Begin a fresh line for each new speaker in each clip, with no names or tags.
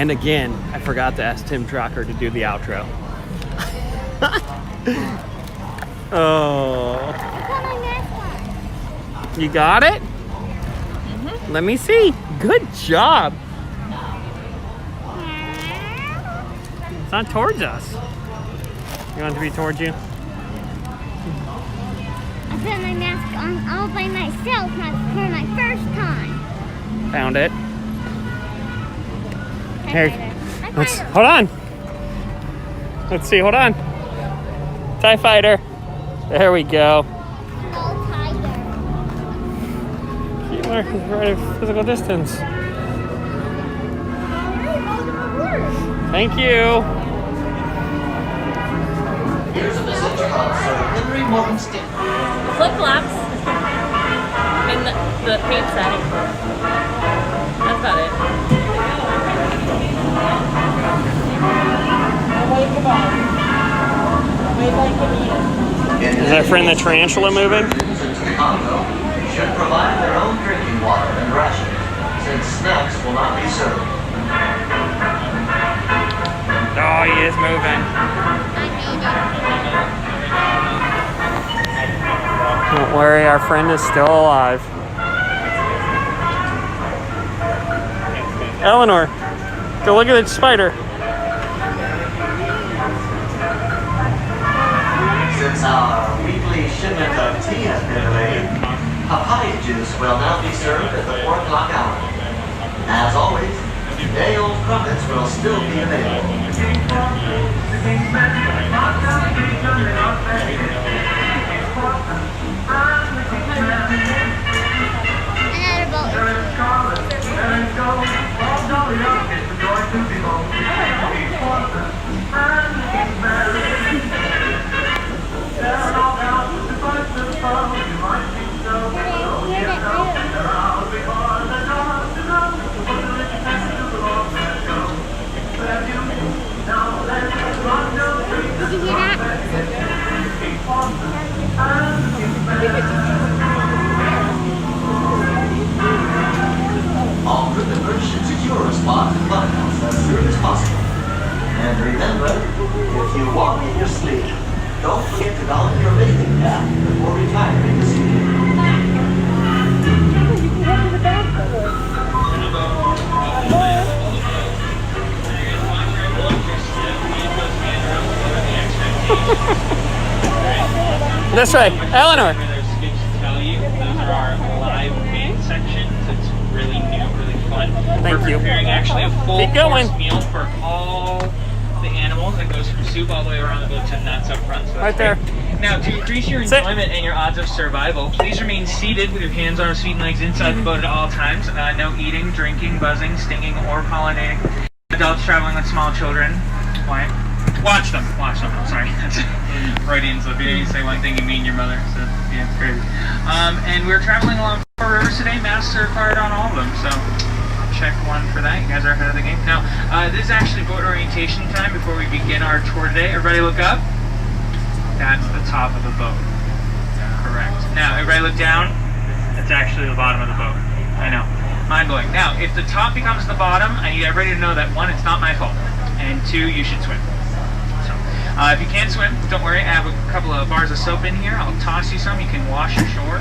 And again, I forgot to ask Tim Trocker to do the outro. Oh. You got it? Mm-hmm. Let me see. Good job. It's not towards us. You want it to be towards you?
I put my mask on all by myself for my first time.
Found it. Here,
let's
hold on. Let's see, hold on. TIE Fighter. There we go. Keep marking the right of physical distance. Thank you.
Here's a message from Sir Henry Morgenstern.
Flip-flops and the paint setting. That's about it.
Is our friend the tarantula moving?
Should provide their own drinking water and rations, since snacks will not be served.
Oh, he is moving. Don't worry, our friend is still alive. Eleanor, go look at the spider.
Since our weekly shipment of tea has been delayed, papaya juice will now be served at the 4 o'clock hour. As always, day-old crumpets will still be available.
Did you hear that?
All crew members should secure a spot in the clubhouse as soon as possible. And remember, if you walk in your sleep, don't forget to don your bathing cap before retiring this evening.
This way, Eleanor.
There's skits to tell you. Those are our live bait sections. It's really new, really fun.
Thank
We're
you.
preparing actually a full
Keep going.
course meal for all the animals. That goes from soup all the way around the boat to nuts up front. So
Right
that's
there.
great. Now, to increase your
Sit.
enjoyment and your odds of survival, please remain seated with your hands, arms, feet, and legs inside the boat at all times. No eating, drinking, buzzing, stinging, or pollinating. Adults traveling with small children. Quiet. Watch them. Watch them. I'm sorry. That's Freudian. So if you say one thing, you mean your mother. So yeah, it's crazy. And we're traveling along 4 rivers today. Masks are required on all of them. So check 1 for that. You guys are ahead of the game. Now, this is actually boat orientation time before we begin our tour today. Everybody look up. That's the top of the boat. Correct. Now, everybody look down. That's actually the bottom of the boat. I know. Mind blowing. Now, if the top becomes the bottom, I need everybody to know that 1, it's not my fault, and 2, you should swim. So, if you can't swim, don't worry. I have a couple of bars of soap in here. I'll toss you some. You can wash ashore.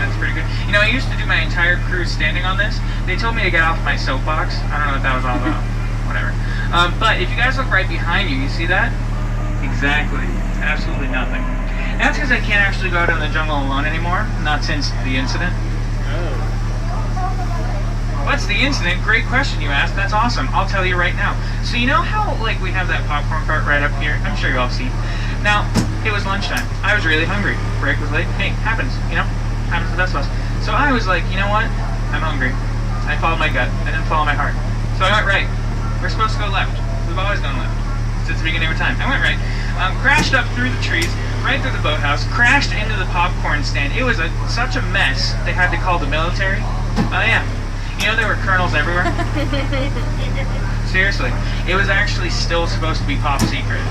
That's pretty good. You know, I used to do my entire cruise standing on this. They told me to get off my soapbox. I don't know what that was all about. Whatever. But if you guys look right behind you, you see that? Exactly. Absolutely nothing. That's because I can't actually go out in the jungle alone anymore. Not since the incident. What's the incident? Great question you asked. That's awesome. I'll tell you right now. So you know how we have that popcorn cart right up here? I'm sure you all have seen. Now, it was lunchtime. I was really hungry. Break was late. Hey, happens, you know? Happens to the best of us. So I was like, you know what? I'm hungry. I followed my gut. I didn't follow my heart. So I went right. We're supposed to go left. We've always gone left since the beginning of time. I went right. Crashed up through the trees, right through the boathouse, crashed into the popcorn stand. It was such a mess, they had to call the military. Oh yeah. You know there were colonels everywhere? Seriously. It was actually still supposed to be top secret.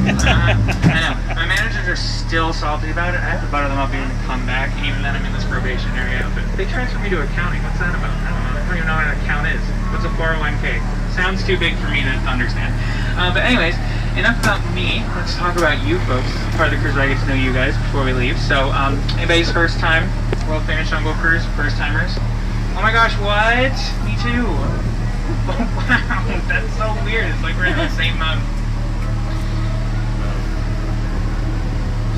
I know. My managers are still salty about it. I have to butter them up even to come back, even then I'm in this probationary outfit. They transferred me to accounting. What's that about? I don't know. I don't even know what an account is. What's a 401k? sounds too big for me to understand. But anyways, enough about me. Let's talk about you folks. This is part of the cruise where I get to know you guys before we leave. So, anybody's first time world famous Jungle Cruise? First timers? Oh my gosh, what? Me too. Oh, wow, that's so weird. It's like we're in the same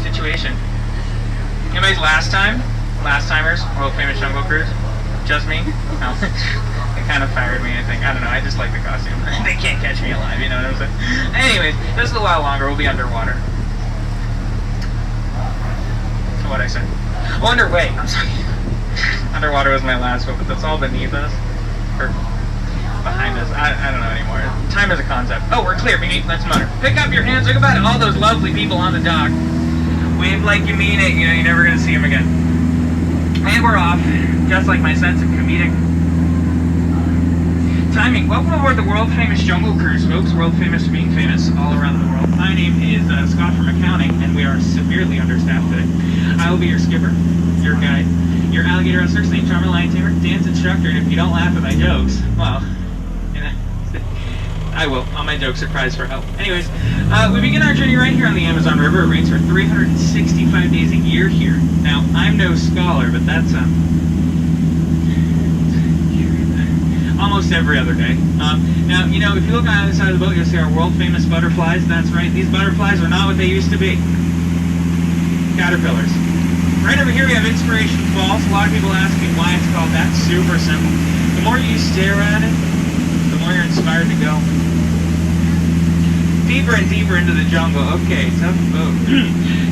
situation. Anybody's last time? Last timers? World famous Jungle Cruise? Just me? No. It kind of fired me, I think. I don't know, I just like the costume. They can't catch me alive, you know what I'm saying? Anyways, just a while longer, we'll be underwater. So what'd I say? Oh, underway. I'm sorry. Underwater was my last one, but that's all beneath us. Or behind us. I don't know anymore. Time is a concept. Oh, we're clear. Let's motor. Pick up your hands. Look about all those lovely people on the dock. Wave like you mean it. You know, you're never going to see them again. And we're off. Just like my sense of comedic timing. Welcome aboard the world famous Jungle Cruise, folks. World famous for being famous all around the world. My name is Scott from accounting, and we are severely understaffed today. I will be your skipper, your guide, your alligator hustler, snake charmer, lion tamer, dance instructor, and if you don't laugh at my jokes, well, you know, I will. All my jokes are prized for help. Anyways, we begin our journey right here on the Amazon River. It rains for 365 days a year here. Now, I'm no scholar, but that's almost every other day. Now, you know, if you look on the other side of the boat, you'll see our world famous butterflies. That's right, these butterflies are not what they used to be. Caterpillars. Right over here we have Inspiration Falls. A lot of people ask me why it's called that. Super simple. The more you stare at it, the more you're inspired to go. Deeper and deeper into the jungle. Okay, tough boat.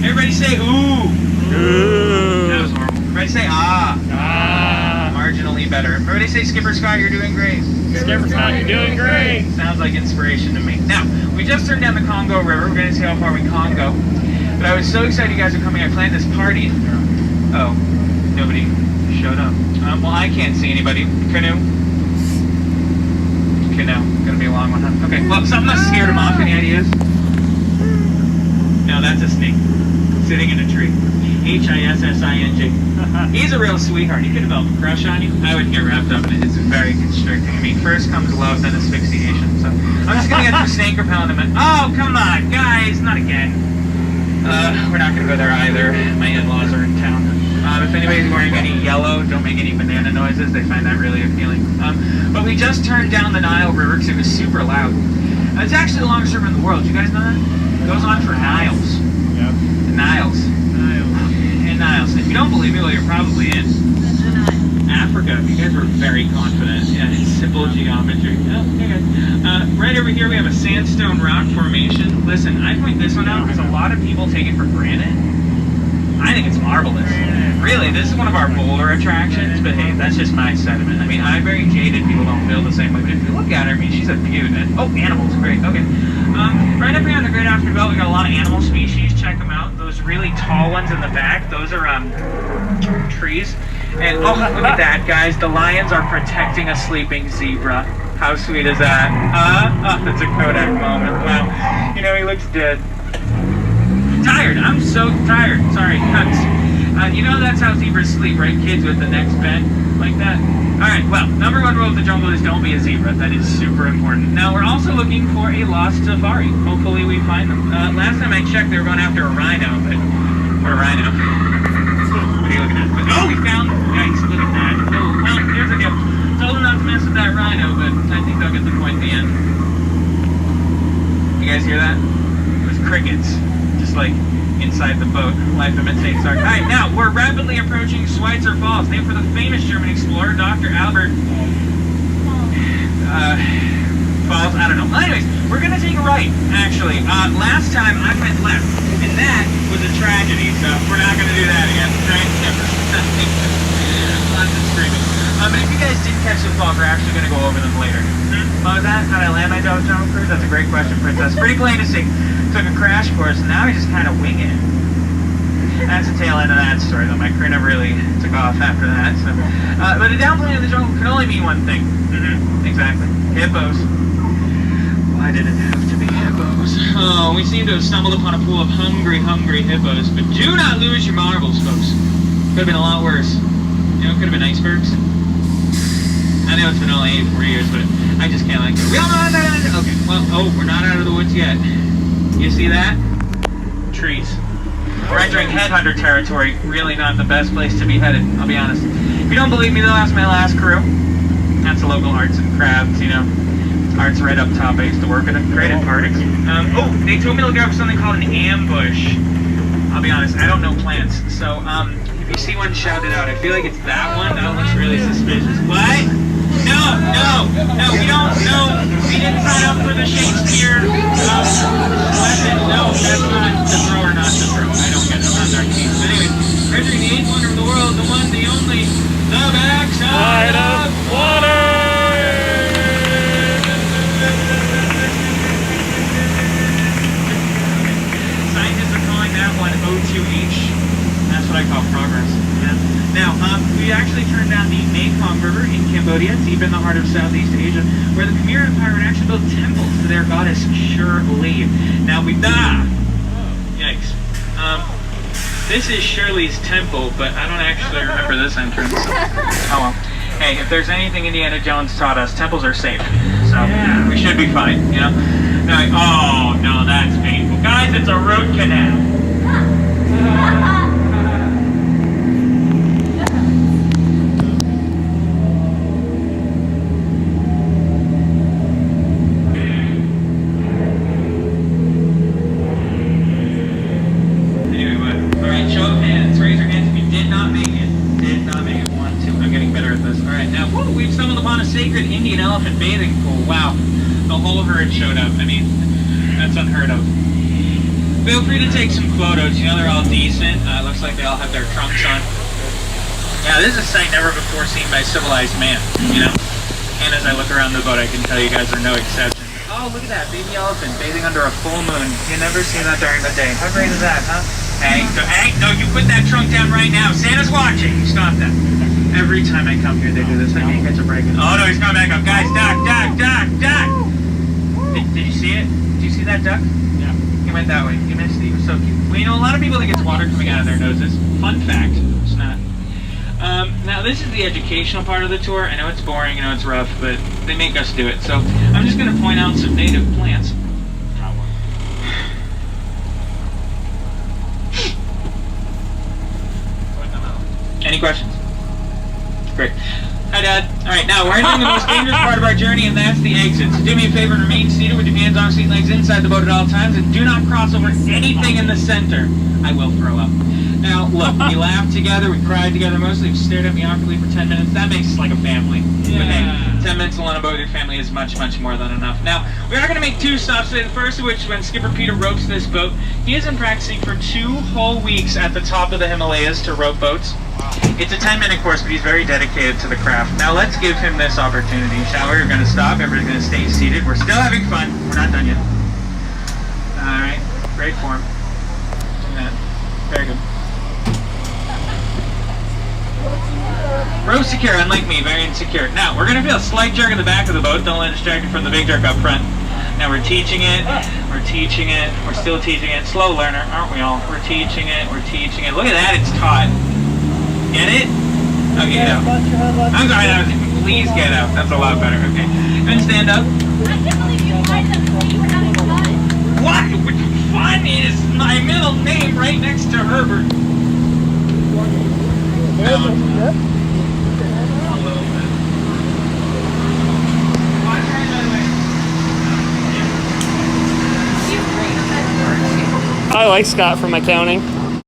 Everybody say ooh.
Ooh.
That was horrible. Everybody say ah.
Ah.
Marginally better. Everybody say Skipper Scott, you're doing great.
Skipper Scott, you're doing great.
Sounds like inspiration to me. Now, we just turned down the Congo River. We're going to see how far we Congo. But I was so excited you guys are coming. I planned this party. Oh, nobody showed up. Well, I can't see anybody. Canoe. Gonna be a long one, huh? Okay, well, something that scared him off. Any ideas? No, that's a snake. Sitting in a tree. Hissing. He's a real sweetheart. He could develop a crush on you. I wouldn't get wrapped up in it. It's very constricting. I mean, first comes love, then asphyxiation. So I'm just gonna get through snake repellent in a minute. Oh, come on, guys, not again. We're not gonna go there either. My in-laws are in town. If anybody's wearing any yellow, don't make any banana noises. They find that really appealing. But we just turned down the Nile River because it was super loud. It's actually the longest river in the world. You guys know that? It goes on for Niles.
Yep.
Niles. And Niles. If you don't believe me, well, you're probably in Africa. You guys were very confident. Yeah, it's simple geometry. Oh, okay. Right over here, we have a sandstone rock formation. Listen, I point this one out because a lot of people take it for granted. I think it's marvelous. Really, this is one of our bolder attractions, but hey, that's just my sentiment. I mean, I'm very jaded. People don't feel the same way, but if you look at her, I mean, she's a beaut. Oh, animals, great. Okay. Right up here on the Great After Belt, we got a lot of animal species. Check them out. Those really tall ones in the back, those are trees. And oh, look at that, guys. The lions are protecting a sleeping zebra. How sweet is that? Oh, that's a Kodak moment. Wow. You know, he looks dead. Tired. I'm so tired. Sorry, cuts. You know that's how zebras sleep, right? Kids with the necks bent like that. Alright, well, number one rule of the jungle is don't be a zebra. That is super important. Now, we're also looking for a lost safari. Hopefully we find them. Last time I checked, they were going after a rhino, but... Or a rhino. What are you looking at? Oh, we found them. Yikes, look at that. Oh, well, here's the deal. Told them not to mess with that rhino, but I think they'll get the point at the end. You guys hear that? It was crickets. Just like inside the boat. Life imitates art. Alright, now we're rapidly approaching Schweitzer Falls, named for the famous German explorer, Dr. Albert Falls. I don't know. Well, anyways, we're gonna take a right, actually. Last time I went left, and that was a tragedy, so we're not gonna do that again. Right? Never. Lots of screaming. But if you guys did catch the falls, we're actually gonna go over them later. What was that? How'd I land my Jungle Cruise? That's a great question, Princess. Pretty plain to see. Took a crash course, and now we just kind of wing it. That's the tail end of that story, though. My career never really took off after that. So, but a downplane in the jungle can only mean one thing. Exactly. Hippos. Why did it have to be hippos? Oh, we seem to have stumbled upon a pool of hungry, hungry hippos. But do not lose your marbles, folks. Could have been a lot worse. You know, it could have been icebergs. I know it's been only 84 years, but I just can't let go. We all know that. Okay, well, oh, we're not out of the woods yet. You see that? Trees. We're entering headhunter territory. Really not the best place to be headed, I'll be honest. If you don't believe me, though, ask my last crew. That's a local arts and crafts, you know. Arts right up top. I used to work at a great at Pardix. Oh, they told me to look out for something called an ambush. I'll be honest, I don't know plants. So, if you see one, shout it out. I feel like it's that one. That one looks really suspicious. What? No, we don't know. We didn't sign up for the Shakespeare lesson. No, that's not to throw or not to throw. I don't get it. I'm not dark team. But anyway, measuring the eighth wonder of the world, the one, the only, the backside of water. Scientists are calling that one O2H. That's what I call progress. Yeah. Now, we actually turned down the Mekong River in Cambodia, deep in the heart of Southeast Asia, where the Khmer Empire would actually build temples to their goddess Shirley. Now yikes. This is Shirley's temple, but I don't actually remember this entrance. Oh well. Hey, if there's anything Indiana Jones taught us, temples are safe. So we should be fine, you know? Now, oh no, that's painful. Guys, it's a root canal. Sacred Indian elephant bathing pool. Wow, the whole herd showed up. I mean, that's unheard of. Feel free to take some photos. You know, they're all decent. Looks like they all have their trunks on. Yeah, this is a sight never before seen by civilized man, you know? And as I look around the boat, I can tell you guys are no exception. Oh, look at that, baby elephant bathing under a full moon. You never see that during the day. How great is that, huh? Hey, no, you put that trunk down right now. Santa's watching. Stop that. Every time I come here, they do this. I can't catch a break. Oh no, he's coming back up. Guys, duck. Did you see it? Did you see that duck? Yeah. He went that way. He missed it. He was so cute. Well, you know, a lot of people think it's water coming out of their noses. Fun fact, it's not. Now, this is the educational part of the tour. I know it's boring, I know it's rough, but they make us do it. So, I'm just going to point out some native plants. Any questions? Great. Hi, Dad. All right, now we're entering the most dangerous part of our journey, and that's the exit. So do me a favor and remain seated with your hands on seat legs inside the boat at all times, and do not cross over anything in the center. I will throw up. Now, look, we laughed together, we cried together, mostly stared at me awkwardly for 10 minutes. That makes us like a family. Yeah. But hey, 10 minutes alone on a boat with your family is much, much more than enough. Now, we are going to make 2 stops today. The first of which, when Skipper Peter ropes this boat, he has been practicing for 2 whole weeks at the top of the Himalayas to rope boats. It's a 10-minute course, but he's very dedicated to the craft. Now, let's give him this opportunity, shall we? We're going to stop. Everybody's going to stay seated. We're still having fun. We're not done yet. All right. Great form. Very good. Rope secure, unlike me, very insecure. Now, we're going to feel a slight jerk in the back of the boat. Don't let it distract you from the big jerk up front. Now, we're teaching it. We're teaching it. We're still teaching it. Slow learner, aren't we all? We're teaching it. We're teaching it. Look at that, it's taught. Get it? Okay, get out. I'm sorry, please get out. That's a lot better. Okay. Then stand up.
I can't believe you lied to me. You were having fun.
What? Fun is my middle name right next to Herbert.
I like Scott from accounting.